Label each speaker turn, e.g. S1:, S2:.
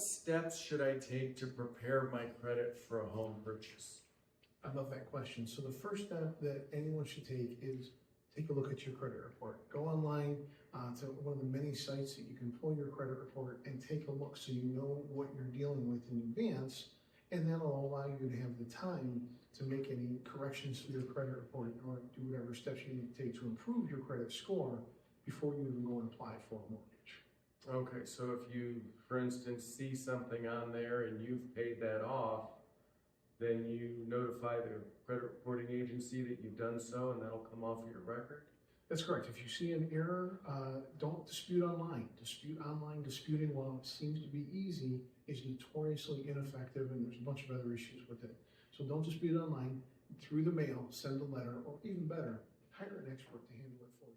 S1: steps should I take to prepare my credit for a home purchase?
S2: I love that question. So the first step that anyone should take is take a look at your credit report. Go online to one of the many sites that you can pull your credit report and take a look so you know what you're dealing with in advance, and that'll allow you to have the time to make any corrections to your credit report or do whatever steps you need to take to improve your credit score before you even go and apply for a mortgage.
S1: Okay, so if you, for instance, see something on there and you've paid that off, then you notify the credit reporting agency that you've done so, and that'll come off of your record?
S2: That's correct. If you see an error, don't dispute online. Disputing, while it seems to be easy, is notoriously ineffective, and there's a bunch of other issues with it. So don't dispute online. Through the mail, send a letter, or even better, hire an expert to handle it for you.